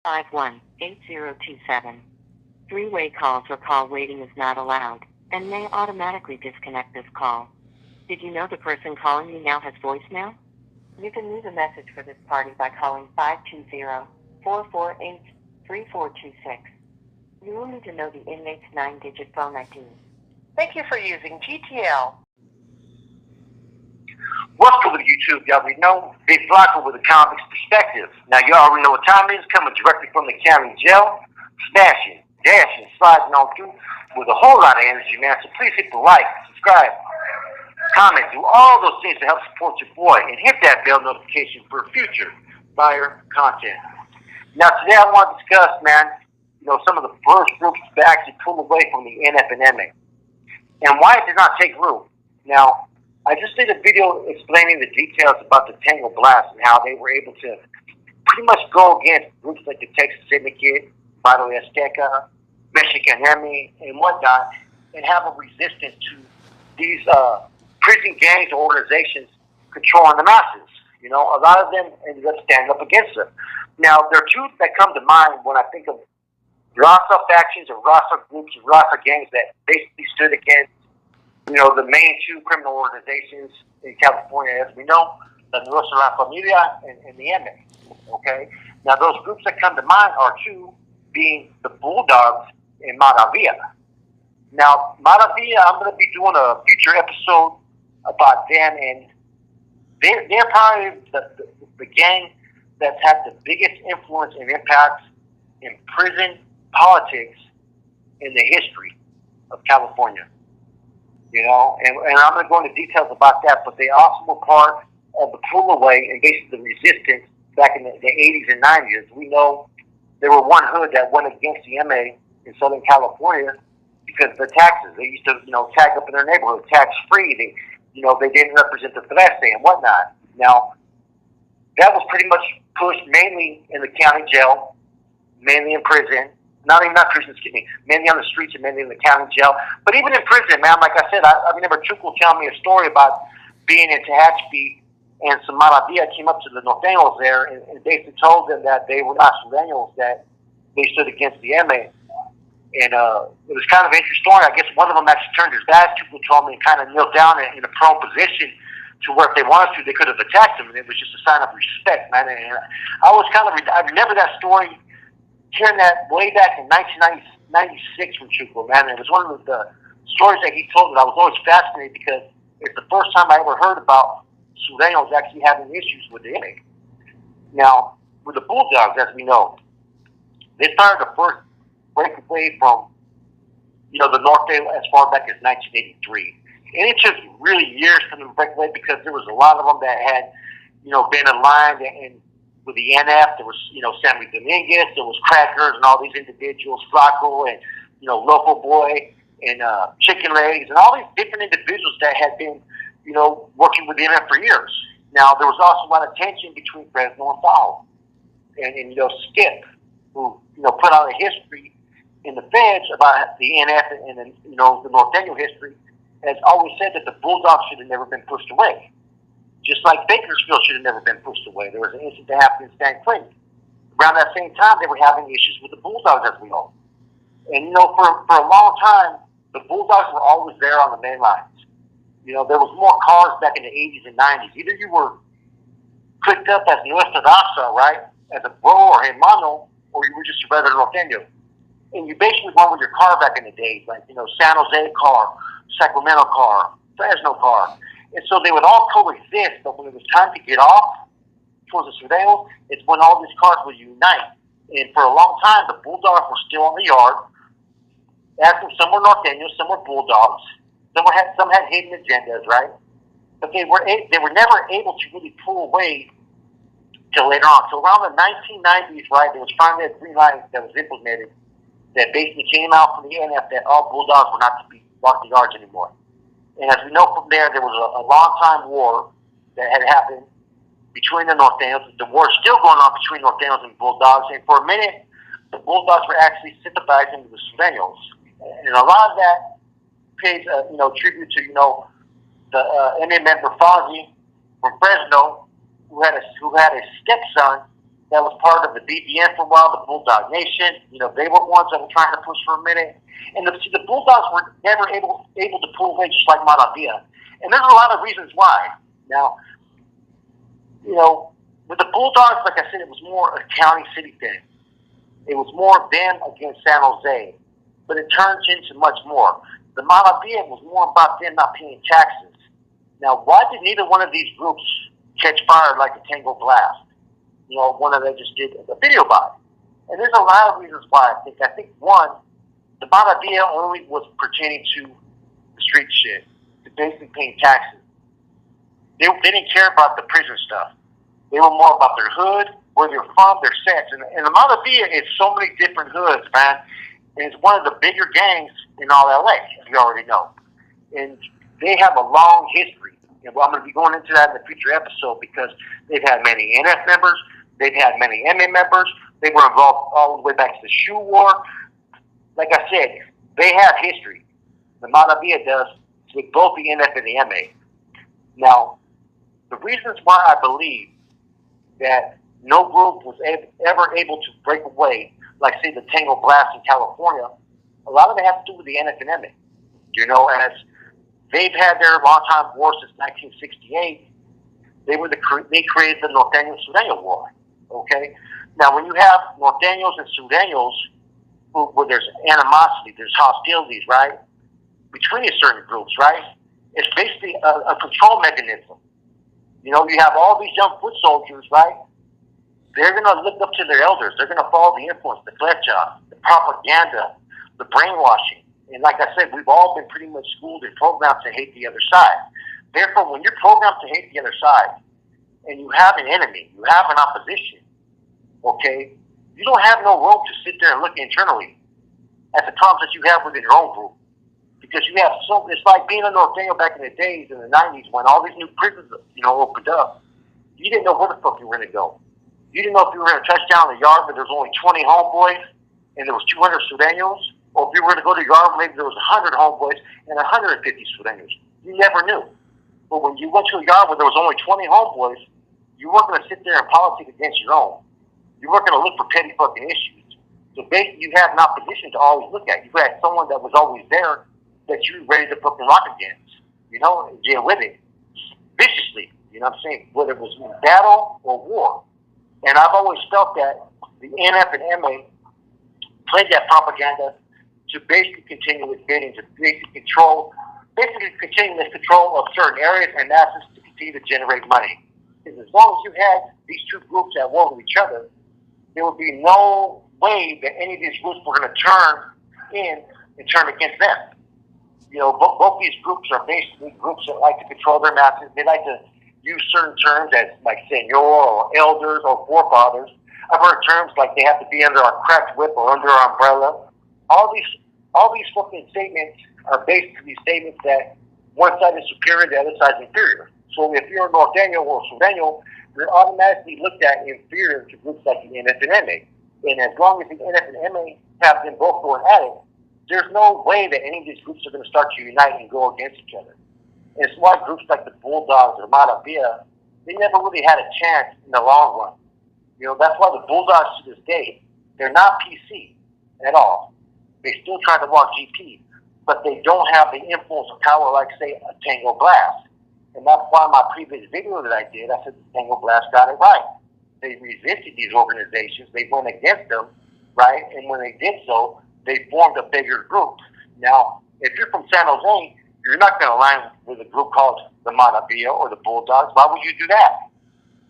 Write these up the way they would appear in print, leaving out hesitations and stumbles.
518027. Three-way calls or call waiting is not allowed and may automatically disconnect this call. Did you know the person calling you now has voicemail? You can leave a message for this party by calling 520-448-3426. You will need to know the inmate's 9-digit phone ID. Thank you for using GTL. Welcome to YouTube, y'all. We know Big Flocko with a convict's perspective. Now, you already know what time it is, coming directly from the county jail, smashing, dashing, sliding on through with a whole lot of energy, man. So please hit the like, subscribe, comment, do all those things to help support your boy, and hit that bell notification for future fire content. Now, today I want to discuss, man, some of the first groups to actually pull away from the NF and MA, and why it did not take root. Now, I just did a video explaining the details about the Tango Blast and how they were able to pretty much go against groups like the Texas Syndicate, Vado Azteca, Mexicanemi, and whatnot, and have a resistance to these prison gangs or organizations controlling the masses. A lot of them ended up standing up against them. Now, there are two that come to mind when I think of Rasa factions or Rasa groups, Rasa gangs that basically stood against the main two criminal organizations in California, as we know, the Nuestra Familia and the MA. Okay? Now, those groups that come to mind are two, being the Bulldogs and Maravilla. Now, Maravilla, I'm going to be doing a future episode about them, and they're probably the gang that's had the biggest influence and impact in prison politics in the history of California. And I'm going to go into details about that, but they also were part of the pull away and basically the resistance back in the 80s and 90s. We know there were one hood that went against the MA in Southern California because of the taxes. They used to, tag up in their neighborhood, tax-free. They didn't represent the Celeste and whatnot. Now, that was pretty much pushed mainly in the county jail, mainly in prison. Not prison, excuse me, mainly on the streets and mainly in the county jail. But even in prison, man, like I said, I remember Chuco telling me a story about being in Tehachapi, and some Maravilla came up to the Norteños there and basically told them that they were not Sureños, that they stood against the MA. And it was kind of an interesting story. I guess one of them actually turned his back, Chuco told me, and kind of kneeled down in a prone position to where if they wanted to, they could have attacked him, and it was just a sign of respect, man. And I remember that story, hearing that way back in 1996 from Chuco, man. It was one of the stories that he told that I was always fascinated because it's the first time I ever heard about Sureños actually having issues with the MA. Now, with the Bulldogs, as we know, they started the first break away from, the Norte as far back as 1983. And it took really years for them to break away because there was a lot of them that had, been aligned and with the NF, there was, Sammy Dominguez, there was Crackers and all these individuals, Flocko and, Local Boy and Chicken Legs and all these different individuals that had been, working with the NF for years. Now, there was also a lot of tension between Fresno and Fowl. And Skip, who, put out a history in the feds about the NF and the Norteño history, has always said that the Bulldogs should have never been pushed away. Just like Bakersfield should have never been pushed away. There was an incident that happened in San Quentin. Around that same time, they were having issues with the Bulldogs, as we know. And, for a long time, the Bulldogs were always there on the main lines. There was more cars back in the 80s and 90s. Either you were picked up as Nuestra Raza, right, as a bro or hermano, or you were just a regular Norteño. And you basically went with your car back in the days, like, San Jose car, Sacramento car, Fresno car. And so they would all coexist, but when it was time to get off towards the Sureños, it's when all these cars would unite. And for a long time, the Bulldogs were still on the yard. Some were Norteños, some were Bulldogs. Some had hidden agendas, right? But they were never able to really pull away till later on. So around the 1990s, right, there was finally a green light that was implemented that basically came out from the NF that all Bulldogs were not to be locked the yards anymore. And as we know from there was a long-time war that had happened between the Norteños. The war is still going on between Norteños and Bulldogs. And for a minute, the Bulldogs were actually sympathizing with the Sureños. And a lot of that pays, tribute to, the NA member Fozzie from Fresno, who had a stepson that was part of the BDN for a while, the Bulldog Nation. They were ones that were trying to push for a minute. And the Bulldogs were never able to pull away just like Maravilla. And there's a lot of reasons why. Now, with the Bulldogs, like I said, it was more a county city thing. It was more them against San Jose. But it turns into much more. The Maravilla was more about them not paying taxes. Now, why did neither one of these groups catch fire like a Tango Blast? One of them just did a video about it. And there's a lot of reasons why, I think. I think, one, the Maravilla only was pertaining to the street shit, to basically paying taxes. They didn't care about the prison stuff. They were more about their hood, where they're from, their sets. And the Maravilla is so many different hoods, man. And it's one of the bigger gangs in all LA, as you already know. And they have a long history. And I'm going to be going into that in a future episode because they've had many NF members, they've had many MA members, they were involved all the way back to the shoe war. Like I said, they have history. The Maravilla does with both the NF and the MA. Now, the reasons why I believe that no group was ever able to break away, like say the Tango Blast in California, a lot of it has to do with the NF and MA. As they've had their long-time war since 1968, they created the Norteño-Sureño War. Okay, now when you have Norteños and Sureños, where there's animosity, there's hostilities, right, between these certain groups, right? It's basically a control mechanism. You have all these young foot soldiers, right? They're going to look up to their elders. They're going to follow the influence, the flecha, the propaganda, the brainwashing. And like I said, we've all been pretty much schooled and programmed to hate the other side. Therefore, when you're programmed to hate the other side, and you have an enemy, you have an opposition, okay, you don't have no room to sit there and look internally at the problems that you have within your own group. Because you have it's like being a Norteño back in the days in the 90s when all these new prisons, opened up. You didn't know where the fuck you were going to go. You didn't know if you were going to touch down the yard where there was only 20 homeboys and there was 200 Sureños, or if you were going to go to the yard where maybe there was 100 homeboys and 150 Sureños. You never knew. But when you went to a yard where there was only 20 homeboys, you weren't going to sit there and politic against your own. You weren't going to look for petty fucking issues. So basically, you had an opposition to always look at. You had someone that was always there that you were ready to fucking rock against, and deal with it viciously. You know what I'm saying? Whether it was battle or war. And I've always felt that the NF and MA played that propaganda to basically continue with bidding, to basically continue this control of certain areas and masses to continue to generate money. Because as long as you had these two groups at war with each other, there would be no way that any of these groups were going to turn in and turn against them. Both these groups are basically groups that like to control their masses. They like to use certain terms as like senor or elders or forefathers. I've heard terms like they have to be under our cracked whip or under our umbrella. All these fucking statements are basically statements that one side is superior, the other side is inferior. So if you're a Norteño or Sureño, you're automatically looked at inferior to groups like the NF and MA. And as long as the NF and MA have them both going at it, there's no way that any of these groups are going to start to unite and go against each other. And it's why groups like the Bulldogs or Maravilla, they never really had a chance in the long run. That's why the Bulldogs to this day, they're not PC at all. They still try to walk GP, but they don't have the influence of power like, say, a Tango Blast. And that's why my previous video that I did, I said the Tango Blast got it right. They resisted these organizations. They went against them, right? And when they did so, they formed a bigger group. Now, if you're from San Jose, you're not going to align with a group called the Maravilla or the Bulldogs. Why would you do that?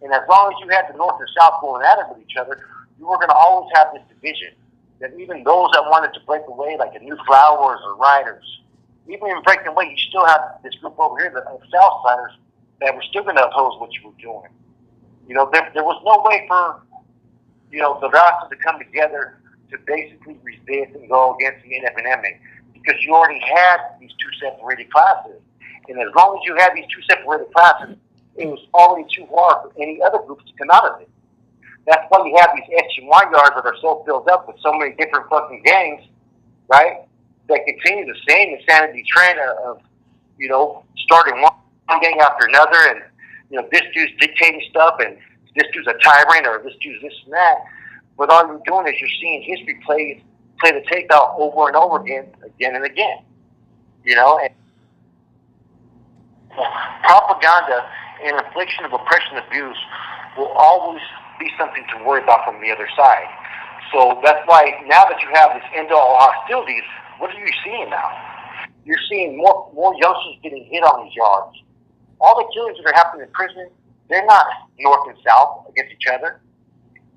And as long as you had the North and South going at it with each other, you were going to always have this division. That even those that wanted to break away, like the New Flowers or Riders, even in breaking away, you still have this group over here, the Southsiders, that were still going to oppose what you were doing. There was no way for, the Rastas to come together to basically resist and go against the NF and MA, because you already had these two separated classes. And as long as you had these two separated classes, it was already too hard for any other groups to come out of it. That's why you have these X and Y yards that are so filled up with so many different fucking gangs, right? That continue the same insanity trend of, starting one gang after another, and, this dude's dictating stuff and this dude's a tyrant or this dude's this and that. But all you're doing is you're seeing history play the tape out over and over again and again. You know, and propaganda and infliction of oppression and abuse will always be something to worry about from the other side. So that's why now that you have this end-all hostilities, what are you seeing now? You're seeing more youngsters getting hit on these yards. All the killings that are happening in prison, they're not north and south against each other.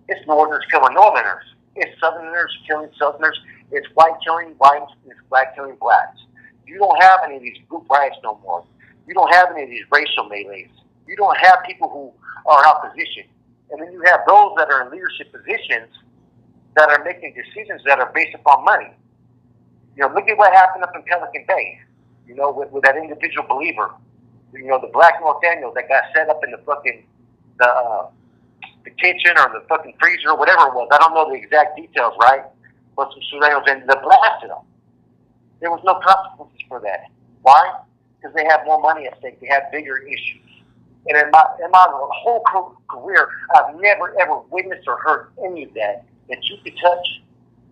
It's northerners killing northerners. It's southerners killing southerners. It's white killing whites. It's black killing blacks. You don't have any of these group riots no more. You don't have any of these racial melees. You don't have people who are in opposition. And then you have those that are in leadership positions that are making decisions that are based upon money. You know, look at what happened up in Pelican Bay, you know, with that individual believer. You know, the black Nathaniel that got set up in the fucking, the kitchen or the fucking freezer or whatever it was. I don't know the exact details, right? But some surveillance ended up blasting them. There was no consequences for that. Why? Because they have more money at stake. They have bigger issues. And in my whole career, I've never, ever witnessed or heard any of that you could touch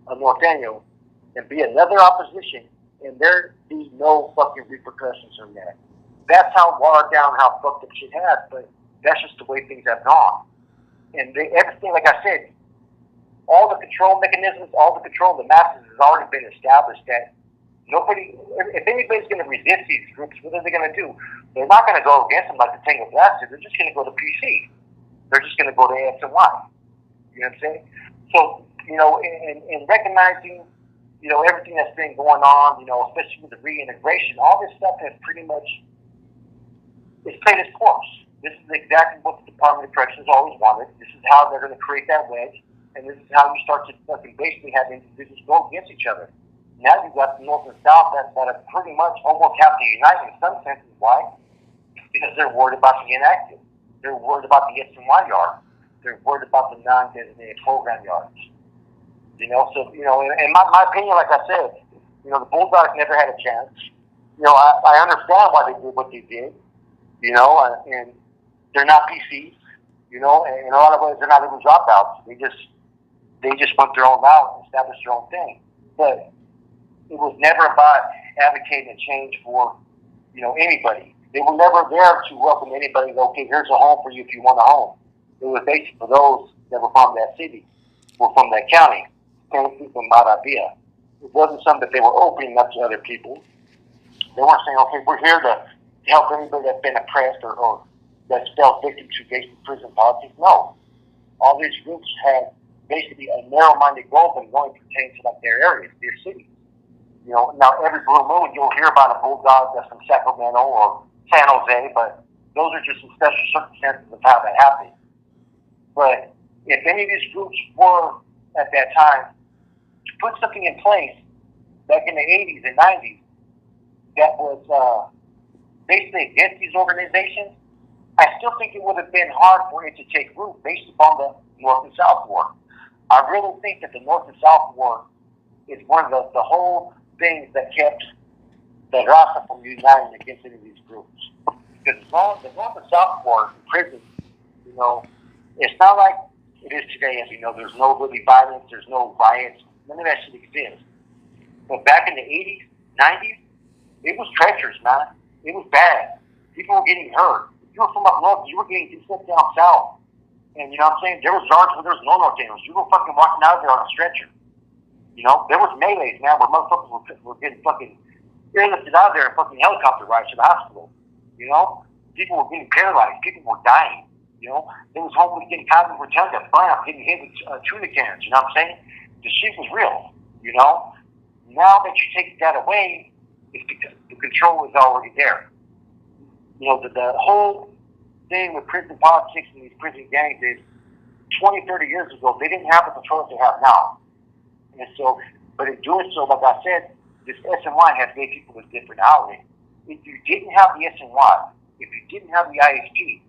a Nathaniel and be another opposition and there be no fucking repercussions from that. That's how watered down, how fucked up shit has, but that's just the way things have gone. And everything, like I said, all the control mechanisms, all the control of the masses has already been established that nobody, if anybody's going to resist these groups, what are they going to do? They're not going to go against them like the Tango Blasters. They're just going to go to PC. They're just going to go to X and Y. You know what I'm saying? So, you know, in recognizing, you know, everything that's been going on, you know, especially with the reintegration, all this stuff has pretty much, it's played its course. This is exactly what the Department of Corrections always wanted. This is how they're going to create that wedge, and this is how you start to fucking basically have individuals go against each other. Now you've got the North and South that are pretty much almost have to unite in some senses. Why? Because they're worried about the inactive. They're worried about the X and Y yard. They're worried about the non-designated program yards. You know, so, you know, in my opinion, like I said, you know, the Bulldogs never had a chance. You know, I understand why they did what they did, you know, and they're not PCs, you know, and in a lot of ways they're not even dropouts. They just went their own route and established their own thing. But it was never about advocating a change for, you know, anybody. They were never there to welcome anybody. Okay, here's a home for you if you want a home. It was basically for those that were from that city or from that county. Came from Maravilla. It wasn't something that they were opening up to other people. They weren't saying, okay, we're here to help anybody that's been oppressed or that's fell victim to basic prison politics. No. All these groups had basically a narrow-minded goal that only pertained to like their areas, their cities. You know, now every blue moon you'll hear about a Bulldog that's from Sacramento or San Jose, but those are just some special circumstances of how that happened. But if any of these groups were at that time to put something in place back in the 80s and 90s that was basically against these organizations, I still think it would have been hard for it to take root based upon the North and South War. I really think that the North and South War is one of the whole things that kept the Raza from uniting against any of these groups. Because the North and South War in prison, you know, it's not like it is today, as you know. There's no really violence, there's no riots, none of that shit exists. But back in the 80s, 90s, it was treacherous, man. It was bad. People were getting hurt. If you were from up north, you were getting sent down south. And you know what I'm saying? There was yards where there was no Norteños. You were fucking walking out there on a stretcher. You know, there was melees, man, where motherfuckers were getting fucking airlifted out there in fucking helicopter rides to the hospital. You know? People were getting paralyzed. People were dying. You know? There was homeless getting caught with rotunda, blam, getting hit with tuna cans. You know what I'm saying? The shit was real. You know? Now that you take that away, it's because the control is already there. You know, the whole thing with prison politics and these prison gangs is 20, 30 years ago, they didn't have the control they have now. And so, but in doing so, like I said, this SNY has gave people a different outlet. If you didn't have the SNY, if you didn't have the ISP,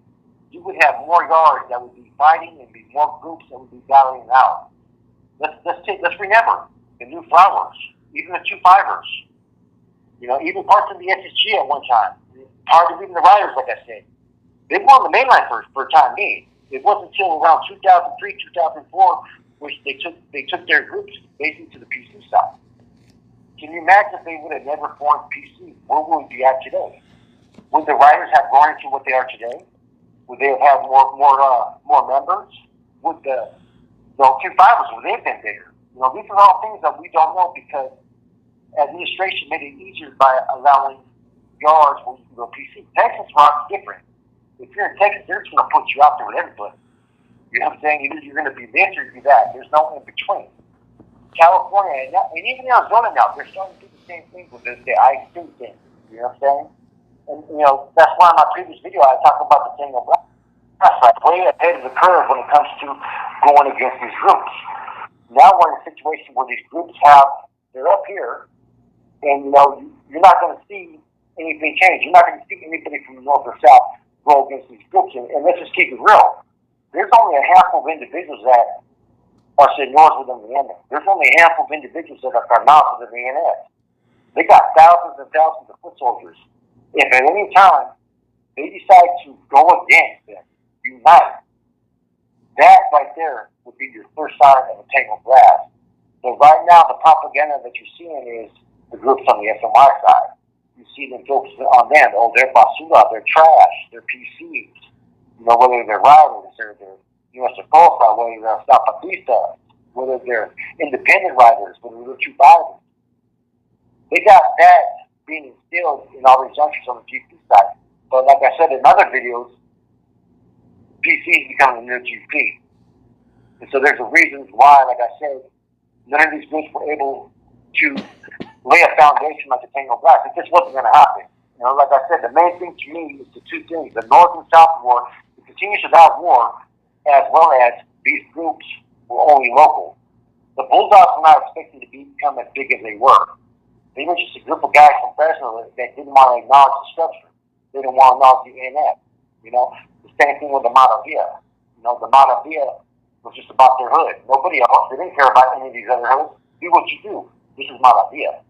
you would have more yards that would be fighting and be more groups that would be battling out. Let's remember the New Flowers, even the 2-5ers, you know, even parts of the SSG at one time, part of even the Riders, like I said. They were on the main line for a time being. It wasn't until around 2003, 2004, which they took their groups basically to the PC side. Can you imagine if they would have never formed PC? Where would we be at today? Would the writers have grown into what they are today? Would they have had more members? Would the two fibers, would they have been bigger? These are all things that we don't know because administration made it easier by allowing yards where you can go PC. Texas rock's different. If you're in Texas, they're just going to put you out there with everybody. You know what I'm saying? Either you're going to be this or you're that. There's no in between. California and even Arizona now, they're starting to do the same thing with the I-2 thing. You know what I'm saying? And that's why in my previous video I talk about the thing of black. That's like way ahead of the curve when it comes to going against these groups. Now we're in a situation where these groups they're up here, and you're not going to see anything change. You're not going to see anybody from the north or south go against these groups. And let's just keep it real. There's only a handful of individuals that are senors within the NF. There's only a handful of individuals that are carnals within the NF. They got thousands and thousands of foot soldiers. If at any time they decide to go against them, unite, that right there would be your first sign of a tangled blast. So right now, the propaganda that you're seeing is the groups on the SMI side. You see them focusing on them. Oh, they're basura, they're trash, they're PCs. Whether they're riders or they're US Costa, whether they're Zapatista, whether they're independent riders, whether they're two fighters. They got that being instilled in all these youngsters on the GP side. But like I said in other videos, PC is becoming the new GP. And so there's a reason why, like I said, none of these groups were able to lay a foundation like the Tango Blast. It just wasn't going to happen. Like I said, the main thing to me is the two things: the North and South war, the continuation of that war, as well as these groups were only local. The Bulldogs were not expecting to become as big as they were. They were just a group of guys from Fresno that didn't want to acknowledge the structure. They didn't want to acknowledge the NF. The same thing with the Maravilla. The Maravilla was just about their hood. Nobody else. They didn't care about any of these other hoods. Do what you do. This is Maravilla.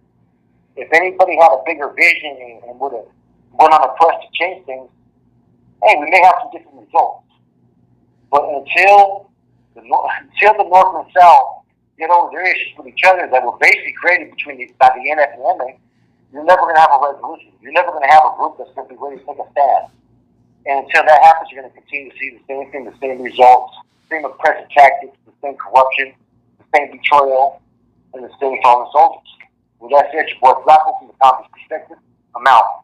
If anybody had a bigger vision and would have went on a quest to change things, hey, we may have some different results. But until the North and South get over their issues with each other that were basically created by the NF and MA, you're never going to have a resolution. You're never going to have a group that's going to be ready to take a stand. And until that happens, you're going to continue to see the same thing, the same results, the same oppressive tactics, the same corruption, the same betrayal, and the same fallen soldiers. With that said, your boy Flacco from the Communist Perspective, I'm out.